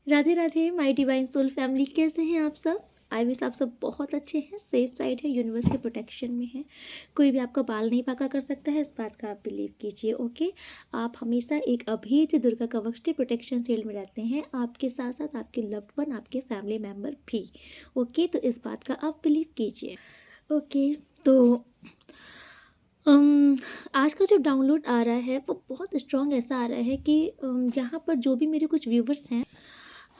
Radhe Radhe my divine soul family, कैसे हैं आप सब? आई विश आप सब बहुत अच्छे हैं, सेफ साइड है, यूनिवर्स के प्रोटेक्शन में है। कोई भी आपका बाल नहीं पाका कर सकता है, इस बात का आप बिलीव कीजिए। ओके, आप हमेशा एक अभेद्य दुर्गा कवच के प्रोटेक्शन शील्ड में रहते हैं, आपके साथ साथ आपके लव्ड वन, आपके फैमिली मेम्बर भी। ओके, तो इस बात का आप बिलीव कीजिए। ओके, तो आज का जो डाउनलोड आ रहा है वो बहुत स्ट्रॉन्ग ऐसा आ रहा है कि यहाँ पर जो भी मेरे कुछ व्यूवर्स हैं,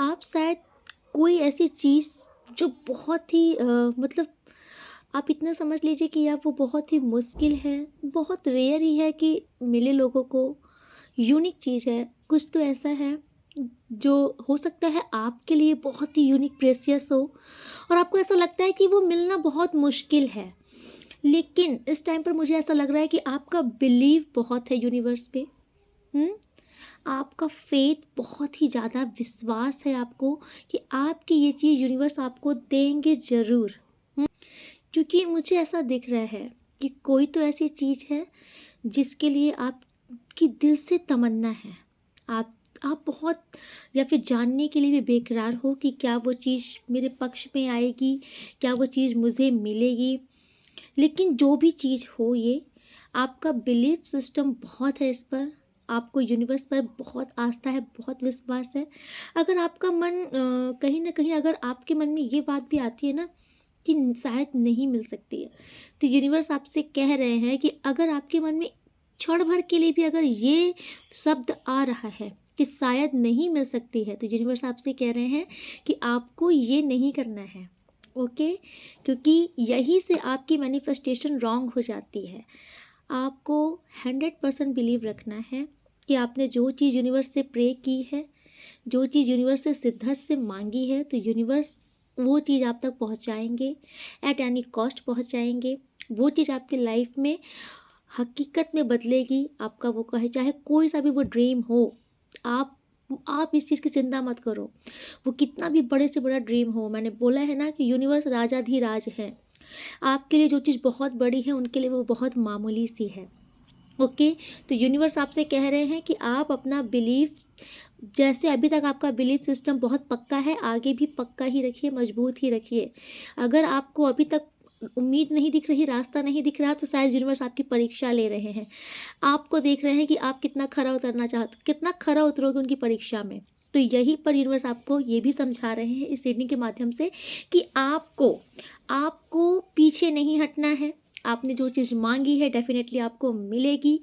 आप शायद कोई ऐसी चीज़ जो बहुत ही मतलब आप इतना समझ लीजिए कि या वो बहुत ही मुश्किल है, बहुत रेयर ही है कि मिले लोगों को, यूनिक चीज़ है, कुछ तो ऐसा है जो हो सकता है आपके लिए बहुत ही यूनिक प्रेशियस हो और आपको ऐसा लगता है कि वो मिलना बहुत मुश्किल है। लेकिन इस टाइम पर मुझे ऐसा लग रहा है कि आपका बिलीव बहुत है यूनिवर्स पे। हम्म आपका फेथ बहुत ही ज़्यादा विश्वास है आपको कि आपकी ये चीज़ यूनिवर्स आपको देंगे ज़रूर। क्योंकि मुझे ऐसा दिख रहा है कि कोई तो ऐसी चीज़ है जिसके लिए आपकी दिल से तमन्ना है। आप बहुत या फिर जानने के लिए भी बेकरार हो कि क्या वो चीज़ मेरे पक्ष में आएगी, क्या वो चीज़ मुझे मिलेगी। लेकिन जो भी चीज़ हो, ये आपका बिलीफ सिस्टम बहुत है इस पर, आपको यूनिवर्स पर बहुत आस्था है, बहुत विश्वास है। अगर आपका मन कहीं ना कहीं अगर आपके मन में ये बात भी आती है ना कि शायद नहीं मिल सकती है, तो यूनिवर्स आपसे कह रहे हैं कि अगर आपके मन में क्षण भर के लिए भी अगर ये शब्द आ रहा है कि शायद नहीं मिल सकती है, तो यूनिवर्स आपसे कह रहे हैं कि आपको ये नहीं करना है। ओके, क्योंकि यही से आपकी मैनिफेस्टेशन रॉन्ग हो जाती है। आपको 100% बिलीव रखना है कि आपने जो चीज़ यूनिवर्स से प्रे की है, जो चीज़ यूनिवर्स से सिद्धत से मांगी है, तो यूनिवर्स वो चीज़ आप तक पहुंचाएंगे, एट एनी कॉस्ट पहुंचाएंगे। वो चीज़ आपकी लाइफ में हकीकत में बदलेगी। आपका वो कहे चाहे कोई सा भी वो ड्रीम हो, आप इस चीज़ की चिंता मत करो। वो कितना भी बड़े से बड़ा ड्रीम हो, मैंने बोला है ना कि यूनिवर्स राजाधिराज है। आपके लिए जो चीज़ बहुत बड़ी है, उनके लिए वो बहुत मामूली सी है। ओके, तो यूनिवर्स आपसे कह रहे हैं कि आप अपना बिलीफ, जैसे अभी तक आपका बिलीफ सिस्टम बहुत पक्का है, आगे भी पक्का ही रखिए, मजबूत ही रखिए। अगर आपको अभी तक उम्मीद नहीं दिख रही, रास्ता नहीं दिख रहा, तो शायद यूनिवर्स आपकी परीक्षा ले रहे हैं। आपको देख रहे हैं कि आप कितना खरा उतरना चाहते, कितना खरा उतरोगे उनकी परीक्षा में। तो यही पर यूनिवर्स आपको ये भी समझा रहे हैं इस रीडिंग के माध्यम से कि आपको आपको पीछे नहीं हटना है। आपने जो चीज़ मांगी है डेफिनेटली आपको मिलेगी।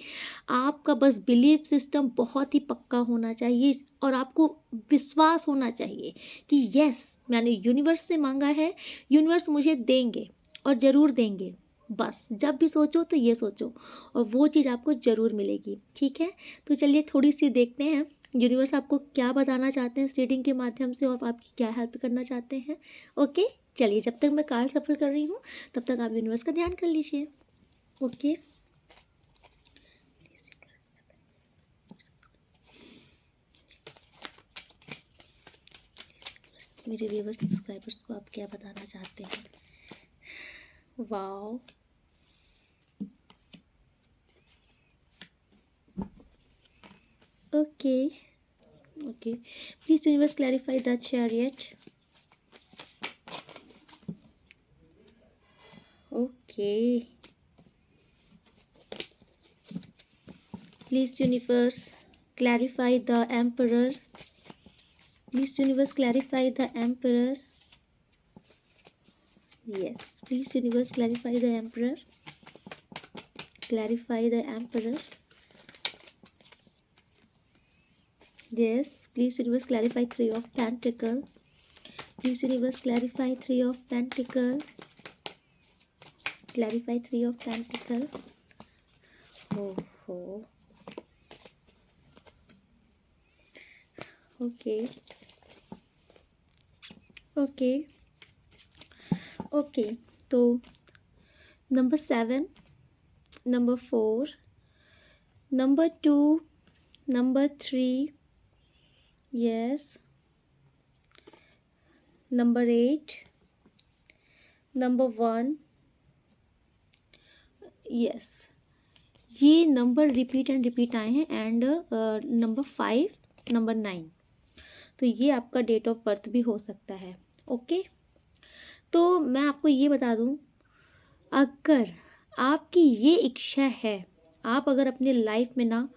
आपका बस बिलीफ सिस्टम बहुत ही पक्का होना चाहिए और आपको विश्वास होना चाहिए कि यस, मैंने यूनिवर्स से मांगा है, यूनिवर्स मुझे देंगे और ज़रूर देंगे। बस जब भी सोचो तो ये सोचो और वो चीज़ आपको ज़रूर मिलेगी। ठीक है, तो चलिए थोड़ी सी देखते हैं यूनिवर्स आपको क्या बताना चाहते हैं इस रीडिंग के माध्यम से और आपकी क्या हेल्प करना चाहते हैं। ओके, चलिए जब तक मैं कार्ड सफल कर रही हूँ तब तक आप यूनिवर्स का ध्यान कर लीजिए। ओके, मेरे व्यूवर सब्सक्राइबर्स को आप क्या बताना चाहते हैं? Wow, okay okay, please universe clarify the chariot. Okay, please universe clarify the emperor. Please universe clarify the emperor. yes, please universe clarify the emperor. Clarify the emperor. Yes, please universe clarify three of pentacle. Please universe clarify three of pentacle. Clarify three of pentacle. Oh, oh. Okay, okay, okay. तो number 7, number 4, number 2, number 3, yes, number 8, number 1, yes, ये number repeat and repeat आए हैं। And number 5, number 9। तो ये आपका date of birth भी हो सकता है। ओके, तो मैं आपको ये बता दूं, अगर आपकी ये इच्छा है, आप अगर अपनी लाइफ में ना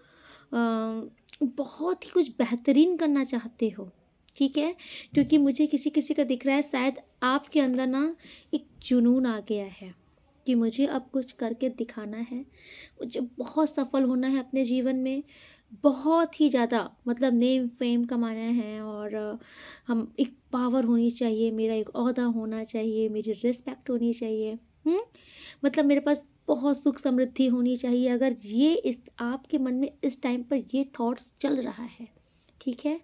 बहुत ही कुछ बेहतरीन करना चाहते हो, ठीक है, क्योंकि मुझे किसी किसी का दिख रहा है शायद आपके अंदर ना एक जुनून आ गया है कि मुझे अब कुछ करके दिखाना है, मुझे बहुत सफल होना है अपने जीवन में, बहुत ही ज़्यादा मतलब नेम फेम कमाना है, और हम एक पावर होनी चाहिए, मेरा एक ओहदा होना चाहिए, मेरी रिस्पेक्ट होनी चाहिए, मतलब मेरे पास बहुत सुख समृद्धि होनी चाहिए। अगर ये इस आपके मन में इस टाइम पर ये थॉट्स चल रहा है, ठीक है,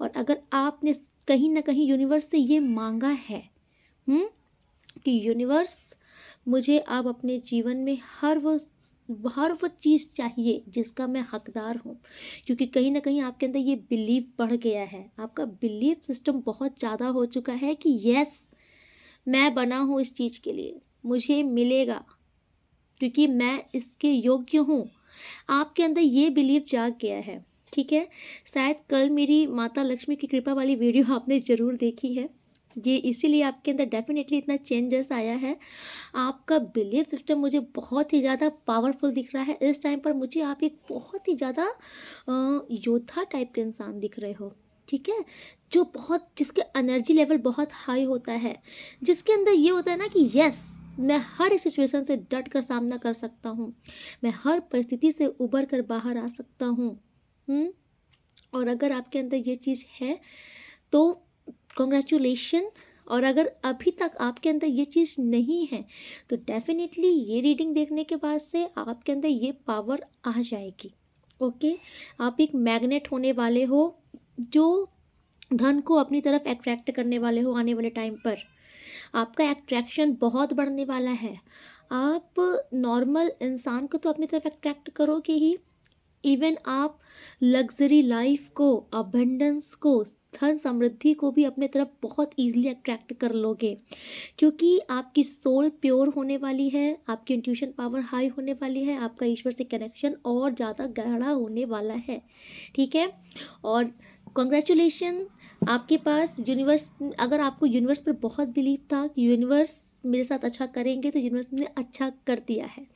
और अगर आपने कहीं ना कहीं यूनिवर्स से ये मांगा है कि यूनिवर्स मुझे अब अपने जीवन में हर वो चीज़ चाहिए जिसका मैं हकदार हूँ, क्योंकि कहीं ना कहीं आपके अंदर ये बिलीव बढ़ गया है, आपका बिलीव सिस्टम बहुत ज़्यादा हो चुका है कि यस मैं बना हूँ इस चीज़ के लिए, मुझे मिलेगा क्योंकि मैं इसके योग्य हूँ। आपके अंदर ये बिलीव जाग गया है, ठीक है। शायद कल मेरी माता लक्ष्मी की कृपा वाली वीडियो आपने ज़रूर देखी है, ये इसीलिए आपके अंदर डेफिनेटली इतना चेंजेस आया है। आपका बिलीव सिस्टम मुझे बहुत ही ज़्यादा पावरफुल दिख रहा है इस टाइम पर। मुझे आप एक बहुत ही ज़्यादा योद्धा टाइप के इंसान दिख रहे हो, ठीक है, जो बहुत जिसके एनर्जी लेवल बहुत हाई होता है, जिसके अंदर ये होता है ना कि यस मैं हर एक सिचुएशन से डट कर सामना कर सकता हूँ, मैं हर परिस्थिति से उबर कर बाहर आ सकता हूँ। और अगर आपके अंदर ये चीज़ है तो कॉन्ग्रेचुलेशन, और अगर अभी तक आपके अंदर ये चीज़ नहीं है तो डेफिनेटली ये रीडिंग देखने के बाद से आपके अंदर ये पावर आ जाएगी। ओके, आप एक मैग्नेट होने वाले हो जो धन को अपनी तरफ अट्रैक्ट करने वाले हो। आने वाले टाइम पर आपका अट्रैक्शन बहुत बढ़ने वाला है। आप नॉर्मल इंसान को तो अपनी तरफ अट्रैक्ट करोगे ही, इवन आप लग्जरी लाइफ को, अबंडेंस को, धन समृद्धि को भी अपने तरफ बहुत इजीली अट्रैक्ट कर लोगे, क्योंकि आपकी सोल प्योर होने वाली है, आपकी इंट्यूशन पावर हाई होने वाली है, आपका ईश्वर से कनेक्शन और ज़्यादा गहरा होने वाला है, ठीक है। और कॉन्ग्रेचुलेशन, आपके पास यूनिवर्स, अगर आपको यूनिवर्स पर बहुत बिलीव था कि यूनिवर्स मेरे साथ अच्छा करेंगे, तो यूनिवर्स ने अच्छा कर दिया है,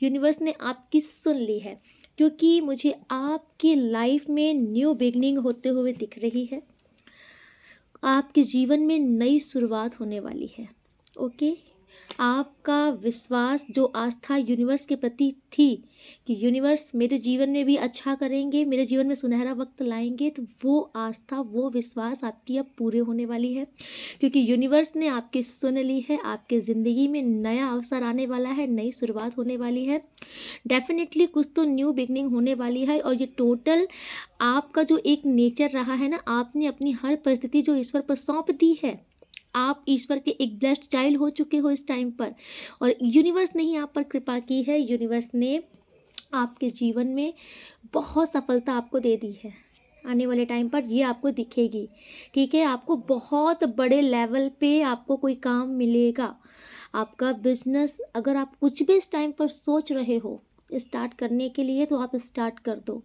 यूनिवर्स ने आपकी सुन ली है, क्योंकि मुझे आपकी लाइफ में न्यू बिगनिंग होते हुए दिख रही है। आपके जीवन में नई शुरुआत होने वाली है। ओके, आपका विश्वास, जो आस्था यूनिवर्स के प्रति थी कि यूनिवर्स मेरे जीवन में भी अच्छा करेंगे, मेरे जीवन में सुनहरा वक्त लाएंगे, तो वो आस्था, वो विश्वास आपकी अब पूरे होने वाली है, क्योंकि यूनिवर्स ने आपकी सुन ली है। आपके ज़िंदगी में नया अवसर आने वाला है, नई शुरुआत होने वाली है, डेफिनेटली कुछ तो न्यू बिगनिंग होने वाली है। और ये टोटल आपका जो एक नेचर रहा है ना, आपने अपनी हर परिस्थिति जो ईश्वर पर सौंप दी है, आप ईश्वर के एक ब्लेस्ड चाइल्ड हो चुके हो इस टाइम पर, और यूनिवर्स ने ही आप पर कृपा की है। यूनिवर्स ने आपके जीवन में बहुत सफलता आपको दे दी है। आने वाले टाइम पर ये आपको दिखेगी, ठीक है। आपको बहुत बड़े लेवल पे आपको कोई काम मिलेगा। आपका बिजनेस, अगर आप कुछ भी इस टाइम पर सोच रहे हो स्टार्ट करने के लिए, तो आप स्टार्ट कर दो।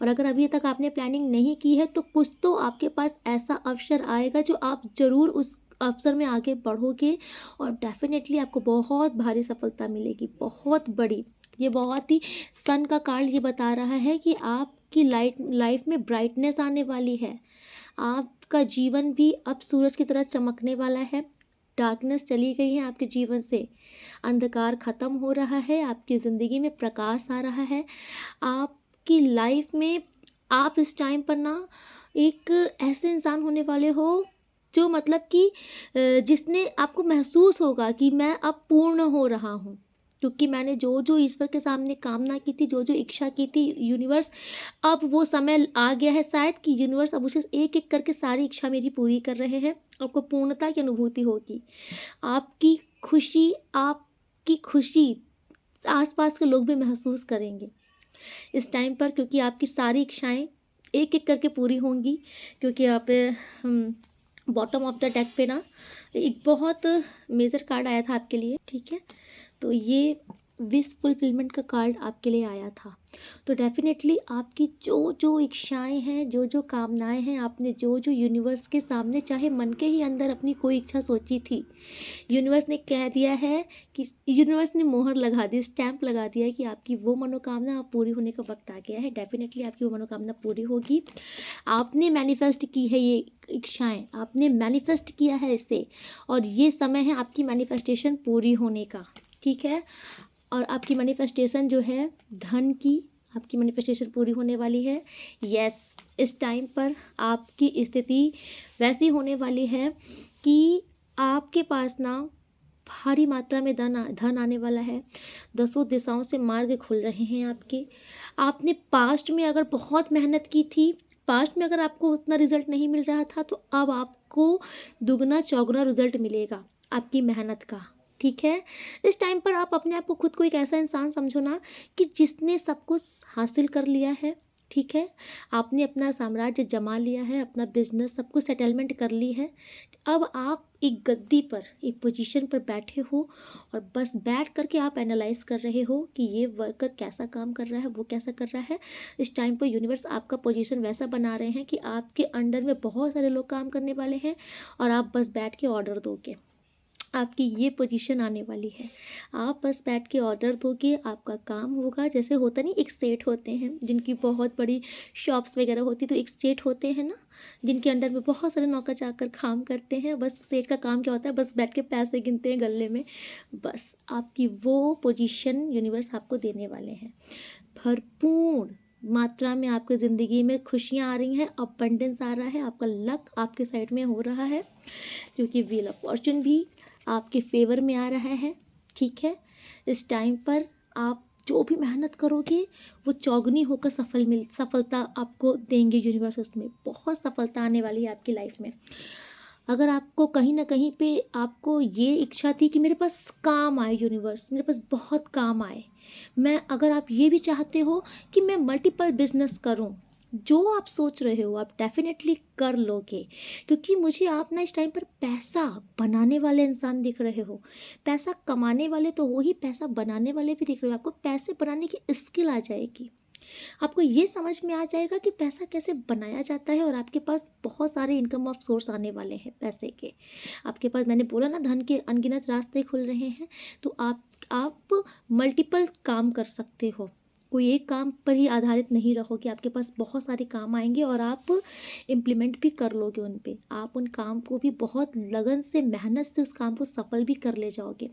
और अगर अभी तक आपने प्लानिंग नहीं की है, तो कुछ तो आपके पास ऐसा अवसर आएगा जो आप ज़रूर उस अवसर में आगे बढ़ोगे, और डेफिनेटली आपको बहुत भारी सफलता मिलेगी, बहुत बड़ी। ये बहुत ही सन का कार्ड ये बता रहा है कि आपकी लाइफ में ब्राइटनेस आने वाली है। आपका जीवन भी अब सूरज की तरह चमकने वाला है। डार्कनेस चली गई है आपके जीवन से, अंधकार खत्म हो रहा है, आपकी ज़िंदगी में प्रकाश आ रहा है। आपकी लाइफ में आप इस टाइम पर ना एक ऐसे इंसान होने वाले हो जो मतलब कि जिसने आपको महसूस होगा कि मैं अब पूर्ण हो रहा हूँ, क्योंकि मैंने जो जो ईश्वर के सामने कामना की थी, जो जो इच्छा की थी, यूनिवर्स, अब वो समय आ गया है शायद कि यूनिवर्स अब उसे एक एक करके सारी इच्छा मेरी पूरी कर रहे हैं। आपको पूर्णता की अनुभूति होगी। आपकी खुशी आसपास के लोग भी महसूस करेंगे इस टाइम पर, क्योंकि आपकी सारी इच्छाएं एक एक करके पूरी होंगी। क्योंकि यहाँ पे बॉटम ऑफ द डेक पे ना एक बहुत मेजर कार्ड आया था आपके लिए, ठीक है। तो ये विश फुलफिलमेंट का कार्ड आपके लिए आया था। तो डेफिनेटली आपकी जो जो इच्छाएं हैं, जो जो कामनाएं हैं, आपने जो जो यूनिवर्स के सामने चाहे मन के ही अंदर अपनी कोई इच्छा सोची थी, यूनिवर्स ने कह दिया है कि यूनिवर्स ने मोहर लगा दी, स्टैंप लगा दिया है कि आपकी वो मनोकामना अब पूरी होने का वक्त आ गया है। डेफिनेटली आपकी वो मनोकामना पूरी होगी। आपने मैनिफेस्ट की है ये इच्छाएं, आपने मैनिफेस्ट किया है इसे, और ये समय है आपकी मैनिफेस्टेशन पूरी होने का। ठीक है, और आपकी मैनिफेस्टेशन जो है धन की, आपकी मैनिफेस्टेशन पूरी होने वाली है। यस, इस टाइम पर आपकी स्थिति वैसी होने वाली है कि आपके पास ना भारी मात्रा में धन आने वाला है। दसों दिशाओं से मार्ग खुल रहे हैं आपके। आपने पास्ट में अगर बहुत मेहनत की थी, पास्ट में अगर आपको उतना रिजल्ट नहीं मिल रहा था, तो अब आपको दुगना चौगुना रिजल्ट मिलेगा आपकी मेहनत का। ठीक है, इस टाइम पर आप अपने आप को खुद को एक ऐसा इंसान समझो ना कि जिसने सब कुछ हासिल कर लिया है। ठीक है, आपने अपना साम्राज्य जमा लिया है, अपना बिजनेस सब कुछ सेटलमेंट कर ली है। अब आप एक गद्दी पर, एक पोजीशन पर बैठे हो, और बस बैठ करके आप एनालाइज कर रहे हो कि ये वर्कर कैसा काम कर रहा है, वो कैसा कर रहा है। इस टाइम पर यूनिवर्स आपका पोजीशन वैसा बना रहे हैं कि आपके अंडर में बहुत सारे लोग काम करने वाले हैं, और आप बस बैठ के ऑर्डर दोगे। आपकी ये पोजीशन आने वाली है, आप बस बैठ के ऑर्डर दोगे, आपका काम होगा। जैसे होता नहीं, एक सेठ होते हैं जिनकी बहुत बड़ी शॉप्स वगैरह होती, तो एक सेठ होते हैं ना जिनके अंडर में बहुत सारे नौकर चाकर काम करते हैं। बस सेठ का काम क्या होता है, बस बैठ के पैसे गिनते हैं गले में। बस आपकी वो पोजीशन यूनिवर्स आपको देने वाले हैं। भरपूर मात्रा में आपकी ज़िंदगी में खुशियाँ आ रही हैं, अबंडेंस आ रहा है, आपका लक आपके साइड में हो रहा है, क्योंकि व्हील ऑफ फॉर्चून भी आपके फेवर में आ रहा है। ठीक है, इस टाइम पर आप जो भी मेहनत करोगे वो चौगुनी होकर सफलता आपको देंगे यूनिवर्स। उसमें बहुत सफलता आने वाली है आपकी लाइफ में। अगर आपको कहीं ना कहीं पे आपको ये इच्छा थी कि मेरे पास काम आए यूनिवर्स, मेरे पास बहुत काम आए, अगर आप ये भी चाहते हो कि मैं मल्टीपल बिजनेस करूं, जो आप सोच रहे हो आप डेफिनेटली कर लोगे, क्योंकि मुझे आप ना इस टाइम पर पैसा बनाने वाले इंसान दिख रहे हो। पैसा कमाने वाले तो हो ही, पैसा बनाने वाले भी दिख रहे हो। आपको पैसे बनाने की स्किल आ जाएगी, आपको ये समझ में आ जाएगा कि पैसा कैसे बनाया जाता है, और आपके पास बहुत सारे इनकम ऑफ सोर्स आने वाले हैं पैसे के। आपके पास, मैंने बोला ना, धन के अनगिनत रास्ते खुल रहे हैं। तो आप मल्टीपल काम कर सकते हो, कोई एक काम पर ही आधारित नहीं रहोगे। आपके पास बहुत सारे काम आएंगे और आप इम्प्लीमेंट भी कर लोगे उन पे। आप उन काम को भी बहुत लगन से, मेहनत से उस काम को सफल भी कर ले जाओगे,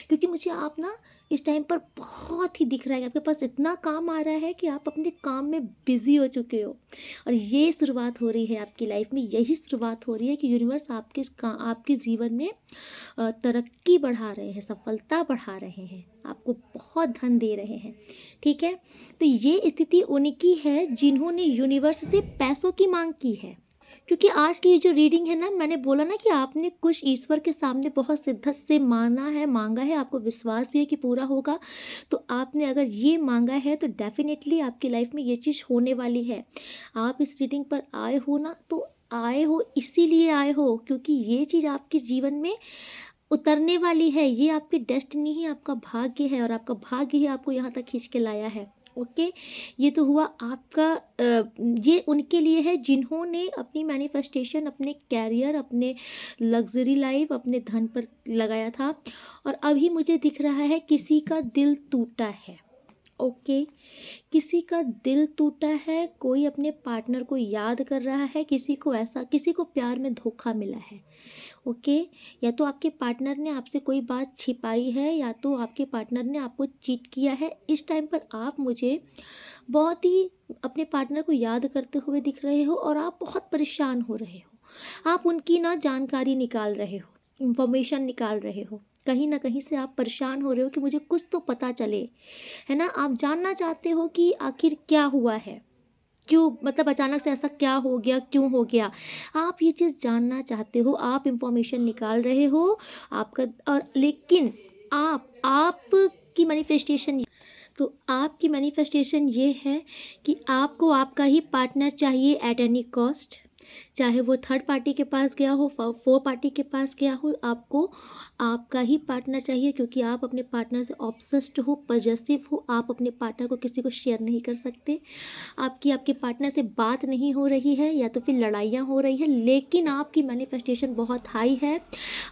क्योंकि मुझे आप ना इस टाइम पर बहुत ही दिख रहा है कि आपके पास इतना काम आ रहा है कि आप अपने काम में बिजी हो चुके हो। और ये शुरुआत हो रही है आपकी लाइफ में, यही शुरुआत हो रही है कि यूनिवर्स आपके जीवन में तरक्की बढ़ा रहे हैं, सफलता बढ़ा रहे हैं, आपको बहुत धन दे रहे हैं। ठीक है, तो ये स्थिति उनकी है जिन्होंने यूनिवर्स से पैसों की मांग की है। क्योंकि आज की ये जो रीडिंग है ना, मैंने बोला ना कि आपने कुछ ईश्वर के सामने बहुत शिद्दत से मांगा है, आपको विश्वास भी है कि पूरा होगा। तो आपने अगर ये मांगा है तो डेफिनेटली आपकी लाइफ में ये चीज़ होने वाली है। आप इस रीडिंग पर आए हो ना, तो आए हो इसीलिए आए हो क्योंकि ये चीज़ आपके जीवन में उतरने वाली है। ये आपकी डेस्टिनी ही, आपका भाग्य है, और आपका भाग्य ही आपको यहाँ तक खींच के लाया है। ओके, ये तो हुआ आपका ये उनके लिए है जिन्होंने अपनी मैनिफेस्टेशन, अपने कैरियर, अपने लग्जरी लाइफ, अपने धन पर लगाया था। और अभी मुझे दिख रहा है किसी का दिल टूटा है। ओके, किसी का दिल टूटा है, कोई अपने पार्टनर को याद कर रहा है, किसी को प्यार में धोखा मिला है। ओके, या तो आपके पार्टनर ने आपसे कोई बात छिपाई है, या तो आपके पार्टनर ने आपको चीट किया है। इस टाइम पर आप मुझे बहुत ही अपने पार्टनर को याद करते हुए दिख रहे हो, और आप बहुत परेशान हो रहे हो। आप उनकी ना जानकारी निकाल रहे हो, इंफॉर्मेशन निकाल रहे हो। कहीं ना कहीं से आप परेशान हो रहे हो कि मुझे कुछ तो पता चले, है ना। आप जानना चाहते हो कि आखिर क्या हुआ है, क्यों, मतलब अचानक से ऐसा क्या हो गया, क्यों हो गया। आप ये चीज़ जानना चाहते हो, आप इंफॉर्मेशन निकाल रहे हो आपका। और लेकिन आपकी मैनिफेस्टेशन, तो आपकी मैनिफेस्टेशन ये है कि आपको आपका ही पार्टनर चाहिए एट एनी कॉस्ट। चाहे वो थर्ड पार्टी के पास गया हो, फोर पार्टी के पास गया हो, आपको आपका ही पार्टनर चाहिए, क्योंकि आप अपने पार्टनर से ऑब्सेस्ड हो, पजेसिव हो। आप अपने पार्टनर को किसी को शेयर नहीं कर सकते। आपके पार्टनर से बात नहीं हो रही है या तो फिर लड़ाइयाँ हो रही है, लेकिन आपकी मैनिफेस्टेशन बहुत हाई है।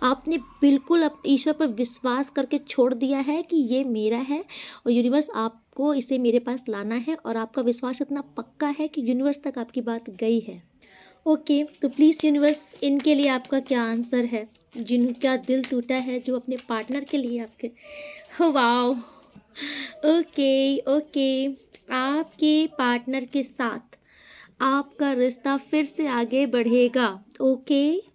आपने बिल्कुल ईश्वर पर विश्वास करके छोड़ दिया है कि ये मेरा है और यूनिवर्स आपको इसे मेरे पास लाना है, और आपका विश्वास इतना पक्का है कि यूनिवर्स तक आपकी बात गई है। ओके, तो प्लीज़ यूनिवर्स, इनके लिए आपका क्या आंसर है, जिनका दिल टूटा है, जो अपने पार्टनर के लिए आपके। वाओ, ओके ओके, आपके पार्टनर के साथ आपका रिश्ता फिर से आगे बढ़ेगा। Okay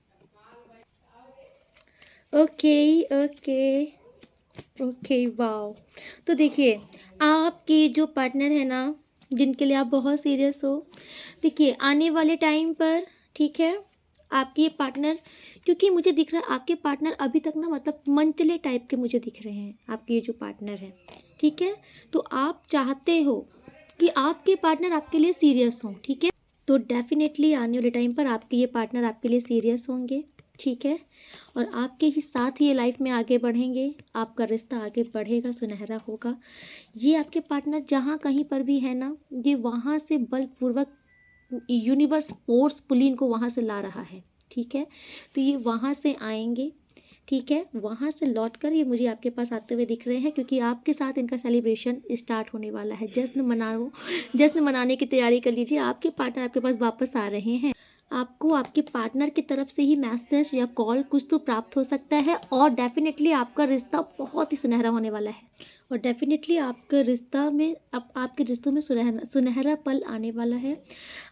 okay okay okay, wow. तो देखिए, आपके जो पार्टनर है ना, जिनके लिए आप बहुत सीरियस हो, देखिए आने वाले टाइम पर, ठीक है, आपके ये पार्टनर, क्योंकि मुझे दिख रहा है आपके पार्टनर अभी तक ना मतलब मनचले टाइप के मुझे दिख रहे हैं, आपके ये जो पार्टनर है, ठीक है। तो आप चाहते हो कि आपके पार्टनर आपके लिए सीरियस हों, ठीक है। तो डेफिनेटली आने वाले टाइम पर आपके ये पार्टनर आपके लिए सीरियस होंगे, ठीक है, और आपके ही साथ ही ये लाइफ में आगे बढ़ेंगे। आपका रिश्ता आगे बढ़ेगा, सुनहरा होगा। ये आपके पार्टनर जहाँ कहीं पर भी है ना, ये वहाँ से बलपूर्वक यूनिवर्स फोर्सफुली इनको वहाँ से ला रहा है, ठीक है। तो ये वहाँ से आएंगे, ठीक है, वहाँ से लौटकर ये मुझे आपके पास आते हुए दिख रहे हैं, क्योंकि आपके साथ इनका सेलिब्रेशन स्टार्ट होने वाला है। जश्न मनाओ, जश्न मनाने की तैयारी कर लीजिए। आपके पार्टनर आपके पास वापस आ रहे हैं। आपको आपके पार्टनर की तरफ से ही मैसेज या कॉल कुछ तो प्राप्त हो सकता है, और डेफिनेटली आपका रिश्ता बहुत ही सुनहरा होने वाला है, और डेफिनेटली आपके रिश्ता में आपके रिश्तों में सुनहरा सुनहरा पल आने वाला है।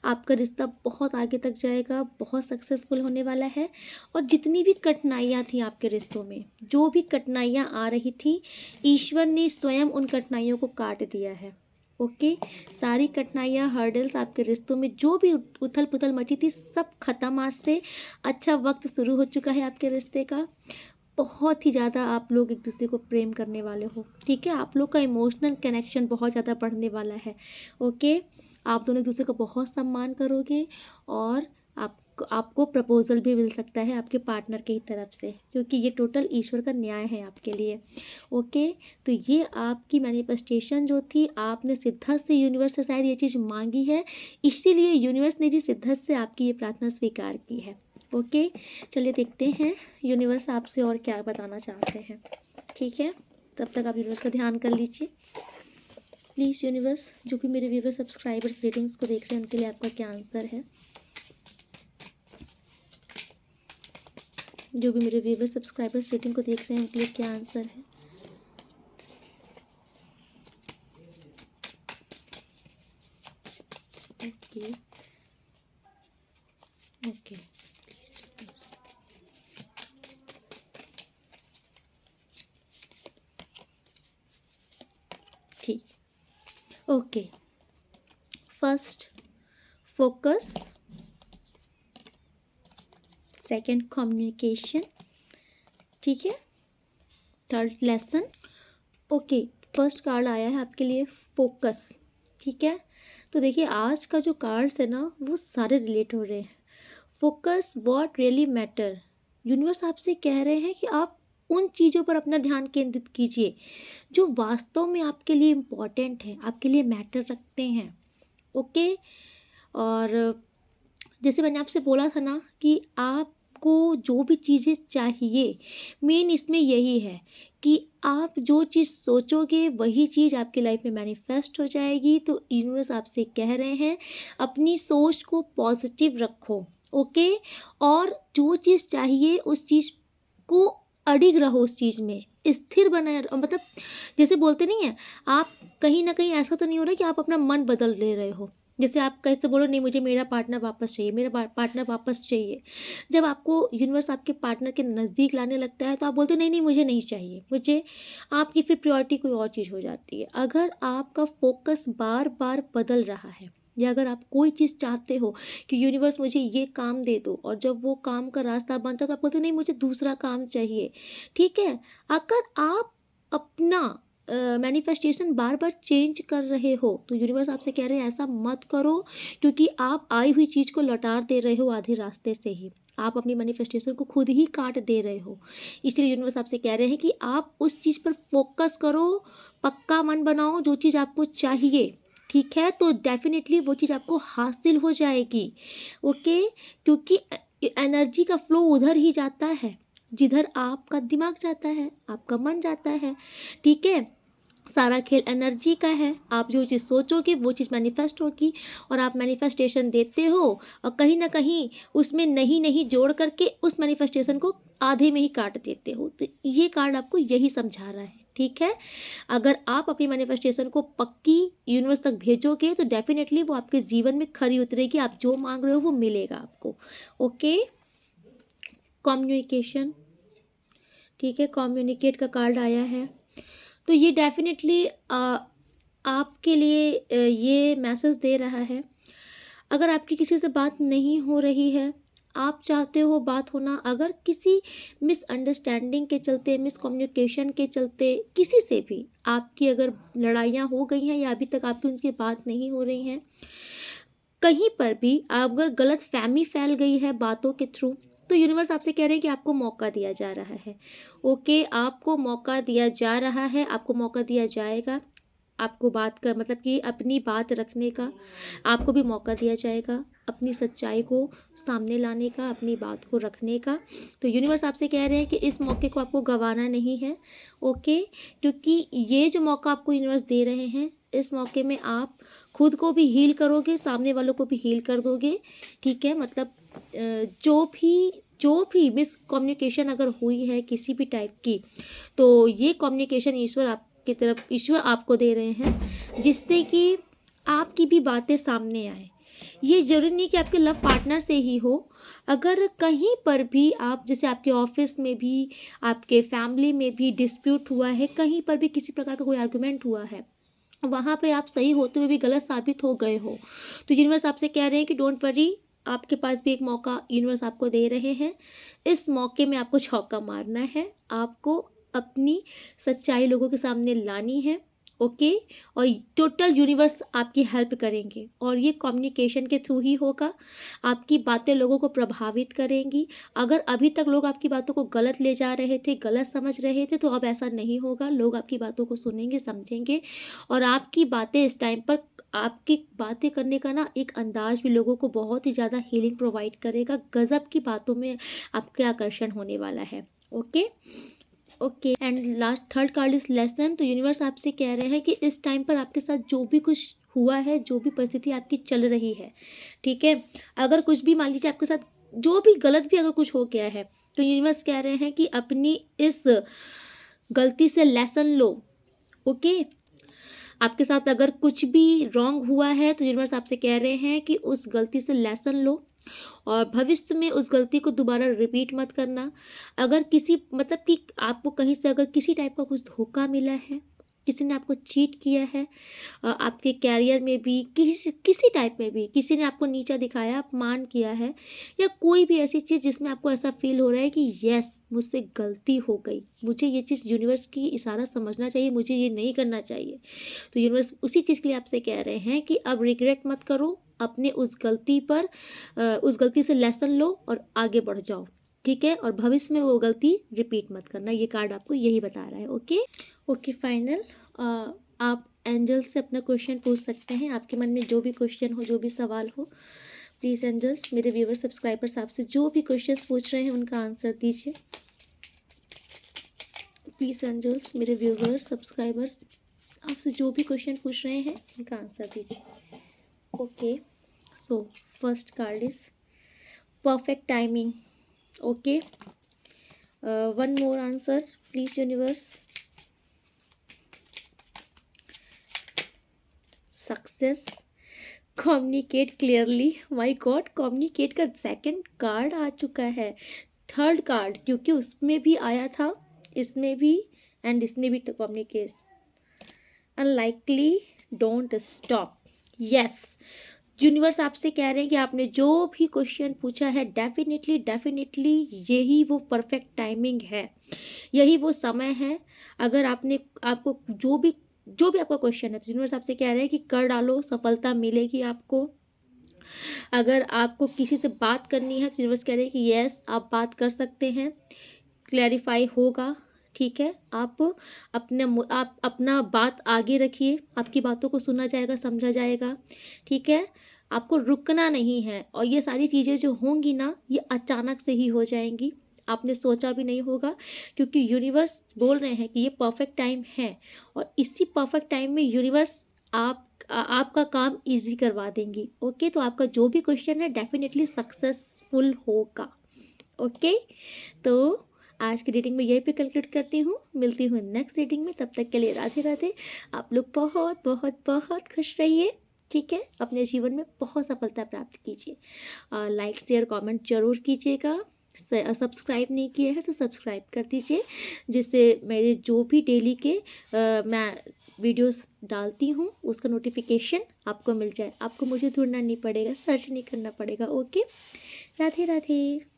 आपका रिश्ता बहुत आगे तक जाएगा, बहुत सक्सेसफुल होने वाला है। और जितनी भी कठिनाइयाँ थी आपके रिश्तों में, जो भी कठिनाइयाँ आ रही थी, ईश्वर ने स्वयं उन कठिनाइयों को काट दिया है। ओके, सारी कठिनाइयाँ, हर्डल्स आपके रिश्तों में जो भी उथल पुथल मची थी, सब खत्म आज से। अच्छा वक्त शुरू हो चुका है आपके रिश्ते का। बहुत ही ज़्यादा आप लोग एक दूसरे को प्रेम करने वाले हो, ठीक है। आप लोग का इमोशनल कनेक्शन बहुत ज़्यादा बढ़ने वाला है। ओके, आप दोनों एक दूसरे का बहुत सम्मान करोगे, और आपको प्रपोजल भी मिल सकता है आपके पार्टनर की तरफ से, क्योंकि ये टोटल ईश्वर का न्याय है आपके लिए। ओके, तो ये आपकी मैनिफेस्टेशन जो थी, आपने सिद्धस्त से यूनिवर्स से शायद ये चीज़ मांगी है, इसीलिए यूनिवर्स ने भी सिद्धस्त से आपकी ये प्रार्थना स्वीकार की है। ओके, चलिए देखते हैं यूनिवर्स आपसे और क्या बताना चाहते हैं, ठीक है। तब तक आप यूनिवर्स का ध्यान कर लीजिए। प्लीज़ यूनिवर्स, जो भी मेरे व्यूवर सब्सक्राइबर्स रेटिंग्स को देख रहे हैं, उनके लिए आपका क्या आंसर है। जो भी मेरे व्यूवर सब्सक्राइबर्स रेटिंग को देख रहे हैं, उनके लिए क्या आंसर है। ओके ओके, ठीक, okay. First focus, second communication, ठीक है, third lesson. Okay, first card आया है आपके लिए फोकस, ठीक है। तो देखिए, आज का जो कार्ड्स है ना, वो सारे रिलेट हो रहे हैं। Focus, what really matter. Universe आपसे कह रहे हैं कि आप उन चीज़ों पर अपना ध्यान केंद्रित कीजिए जो वास्तव में आपके लिए इम्पॉर्टेंट है, आपके लिए मैटर रखते हैं। ओके, और जैसे मैंने आपसे बोला था ना कि आपको जो भी चीज़ें चाहिए, मेन इसमें यही है कि आप जो चीज़ सोचोगे वही चीज़ आपकी लाइफ में मैनिफेस्ट हो जाएगी। तो यूनिवर्स आपसे कह रहे हैं, अपनी सोच को पॉजिटिव रखो, ओके, और जो चीज़ चाहिए उस चीज़ को अडिग रहो, उस चीज़ में स्थिर बनाए मतलब जैसे बोलते नहीं है, आप कहीं ना कहीं ऐसा तो नहीं हो रहा कि आप अपना मन बदल ले रहे हो। जैसे आप कैसे बोलो, नहीं मुझे मेरा पार्टनर वापस चाहिए, मेरा पार्टनर वापस चाहिए। जब आपको यूनिवर्स आपके पार्टनर के नज़दीक लाने लगता है, तो आप बोलते हो नहीं नहीं मुझे नहीं चाहिए, मुझे, आपकी फिर प्रायोरिटी कोई और चीज़ हो जाती है। अगर आपका फोकस बार बार बदल रहा है, या अगर आप कोई चीज़ चाहते हो कि यूनिवर्स मुझे ये काम दे दो, और जब वो काम का रास्ता बनता है तो आप बोलते हो नहीं मुझे दूसरा काम चाहिए, ठीक है। अगर आप अपना मैनिफेस्टेशन बार बार चेंज कर रहे हो तो यूनिवर्स आपसे कह रहे हैं ऐसा मत करो, क्योंकि आप आई हुई चीज़ को लौटा दे रहे हो आधे रास्ते से ही। आप अपनी मैनिफेस्टेशन को खुद ही काट दे रहे हो। इसलिए यूनिवर्स आपसे कह रहे हैं कि आप उस चीज़ पर फोकस करो, पक्का मन बनाओ, जो चीज़ आपको चाहिए, ठीक है, तो डेफिनेटली वो चीज़ आपको हासिल हो जाएगी। ओके, क्योंकि एनर्जी का फ्लो उधर ही जाता है जिधर आपका दिमाग जाता है, आपका मन जाता है, ठीक है। सारा खेल एनर्जी का है। आप जो चीज़ सोचोगे वो चीज़ मैनिफेस्ट होगी, और आप मैनिफेस्टेशन देते हो और कहीं ना कहीं उसमें नहीं नहीं जोड़ करके उस मैनिफेस्टेशन को आधे में ही काट देते हो। तो ये कार्ड आपको यही समझा रहा है, ठीक है। अगर आप अपनी मैनिफेस्टेशन को पक्की यूनिवर्स तक भेजोगे तो डेफिनेटली वो आपके जीवन में खरी उतरेगी। आप जो मांग रहे हो वो मिलेगा आपको। ओके, कम्युनिकेशन, ठीक है, कम्युनिकेट का कार्ड आया है। तो ये डेफिनेटली आपके लिए ये मैसेज दे रहा है, अगर आपकी किसी से बात नहीं हो रही है, आप चाहते हो बात होना, अगर किसी मिसअंडरस्टैंडिंग के चलते, मिसकम्युनिकेशन के चलते किसी से भी आपकी अगर लड़ाइयाँ हो गई हैं या अभी तक आपकी उनकी बात नहीं हो रही हैं, कहीं पर भी अगर गलत फहमी फैल गई है बातों के थ्रू, तो यूनिवर्स आपसे कह रहे हैं कि आपको मौका दिया जा रहा है। ओके, आपको मौका दिया जा रहा है, आपको मौका दिया जाएगा। आपको बात कर मतलब कि अपनी बात रखने का आपको भी मौका दिया जाएगा, अपनी सच्चाई को सामने लाने का, अपनी बात को रखने का। तो यूनिवर्स आपसे कह रहे हैं कि इस मौके को आपको गंवाना नहीं है। ओके, क्योंकि ये जो मौका आपको यूनिवर्स दे रहे हैं, इस मौके में आप खुद को भी हील करोगे, सामने वालों को भी हील कर दोगे, ठीक है। मतलब जो भी मिसकम्युनिकेशन अगर हुई है किसी भी टाइप की, तो ये कम्युनिकेशन ईश्वर आपको दे रहे हैं, जिससे कि आपकी भी बातें सामने आए। ये जरूरी नहीं कि आपके लव पार्टनर से ही हो, अगर कहीं पर भी आप, जैसे आपके ऑफिस में भी, आपके फैमिली में भी डिस्प्यूट हुआ है, कहीं पर भी किसी प्रकार का कोई आर्गुमेंट हुआ है, वहाँ पे आप सही होते हुए भी गलत साबित हो गए हो, तो यूनिवर्स आपसे कह रहे हैं कि डोंट वरी, आपके पास भी एक मौका यूनिवर्स आपको दे रहे हैं। इस मौके में आपको चौका मारना है, आपको अपनी सच्चाई लोगों के सामने लानी है। ओके, और टोटल यूनिवर्स आपकी हेल्प करेंगे, और ये कम्युनिकेशन के थ्रू ही होगा। आपकी बातें लोगों को प्रभावित करेंगी। अगर अभी तक लोग आपकी बातों को गलत ले जा रहे थे, गलत समझ रहे थे, तो अब ऐसा नहीं होगा। लोग आपकी बातों को सुनेंगे, समझेंगे, और आपकी बातें इस टाइम पर, आपकी बातें करने का ना एक अंदाज भी लोगों को बहुत ही ज़्यादा हीलिंग प्रोवाइड करेगा। गजब की बातों में आपके आकर्षण होने वाला है। Okay okay, and last third card is lesson. तो यूनिवर्स आपसे कह रहे हैं कि इस टाइम पर आपके साथ जो भी कुछ हुआ है, जो भी परिस्थिति आपकी चल रही है, ठीक है, अगर कुछ भी मान लीजिए आपके साथ जो भी गलत भी अगर कुछ हो गया है, तो यूनिवर्स कह रहे हैं कि अपनी इस गलती से लेसन लो। ओके, आपके साथ अगर कुछ भी रॉन्ग हुआ है, तो यूनिवर्स आपसे कह रहे हैं कि उस गलती से लेसन लो, और भविष्य में उस गलती को दोबारा रिपीट मत करना। अगर किसी मतलब कि आपको कहीं से अगर किसी टाइप का कुछ धोखा मिला है, किसी ने आपको चीट किया है, आपके कैरियर में भी, किसी टाइप में भी किसी ने आपको नीचा दिखाया, अपमान किया है, या कोई भी ऐसी चीज़ जिसमें आपको ऐसा फील हो रहा है कि यस मुझसे गलती हो गई, मुझे ये चीज़ यूनिवर्स की इशारा समझना चाहिए, मुझे ये नहीं करना चाहिए, तो यूनिवर्स उसी चीज़ के लिए आपसे कह रहे हैं कि अब रिग्रेट मत करो, अपने उस गलती से लेसन लो और आगे बढ़ जाओ, ठीक है, और भविष्य में वो गलती रिपीट मत करना। ये कार्ड आपको यही बता रहा है। Okay okay, final. आप एंजल्स से अपना क्वेश्चन पूछ सकते हैं, आपके मन में जो भी क्वेश्चन हो, जो भी सवाल हो, प्लीज़ एंजल्स, मेरे व्यूवर सब्सक्राइबर्स आपसे जो भी क्वेश्चंस पूछ रहे हैं उनका आंसर दीजिए। प्लीज़ एंजल्स, मेरे व्यूवर्स सब्सक्राइबर्स आपसे जो भी क्वेश्चन पूछ रहे हैं उनका आंसर दीजिए। Okay, so first card is perfect timing. Okay, one more answer please universe. Success, communicate clearly. My god, communicate का सेकंड कार्ड आ चुका है, थर्ड कार्ड, क्योंकि उसमें भी आया था, इसमें भी, एंड इसमें भी, तो communicate, unlikely, don't stop. Yes, universe आपसे कह रहे हैं कि आपने जो भी क्वेश्चन पूछा है, डेफिनेटली डेफिनेटली यही वो परफेक्ट टाइमिंग है, यही वो समय है। अगर आपने आपको जो भी आपका क्वेश्चन है, तो यूनिवर्स आपसे कह रहे हैं कि कर डालो, सफलता मिलेगी आपको। अगर आपको किसी से बात करनी है, तो यूनिवर्स कह रहे हैं कि यस, आप बात कर सकते हैं, क्लैरिफाई होगा। ठीक है, आप अपना बात आगे रखिए, आपकी बातों को सुना जाएगा, समझा जाएगा। ठीक है, आपको रुकना नहीं है, और ये सारी चीज़ें जो होंगी ना, ये अचानक से ही हो जाएंगी, आपने सोचा भी नहीं होगा, क्योंकि यूनिवर्स बोल रहे हैं कि ये परफेक्ट टाइम है, और इसी परफेक्ट टाइम में यूनिवर्स आपका काम इजी करवा देंगी। ओके, तो आपका जो भी क्वेश्चन है डेफिनेटली सक्सेसफुल होगा। ओके, तो आज की रीडिंग में यही पे कंक्लूड करती हूँ, मिलती हूँ नेक्स्ट रीडिंग में। तब तक के लिए राधे राधे। आप लोग बहुत बहुत बहुत खुश रहिए। ठीक है, अपने जीवन में बहुत सफलता प्राप्त कीजिए। लाइक शेयर कमेंट जरूर कीजिएगा। सब्सक्राइब नहीं किया है तो सब्सक्राइब कर दीजिए, जिससे मेरे जो भी डेली के मैं वीडियोस डालती हूँ उसका नोटिफिकेशन आपको मिल जाए। आपको मुझे ढूंढना नहीं पड़ेगा, सर्च नहीं करना पड़ेगा। ओके, राधे राधे।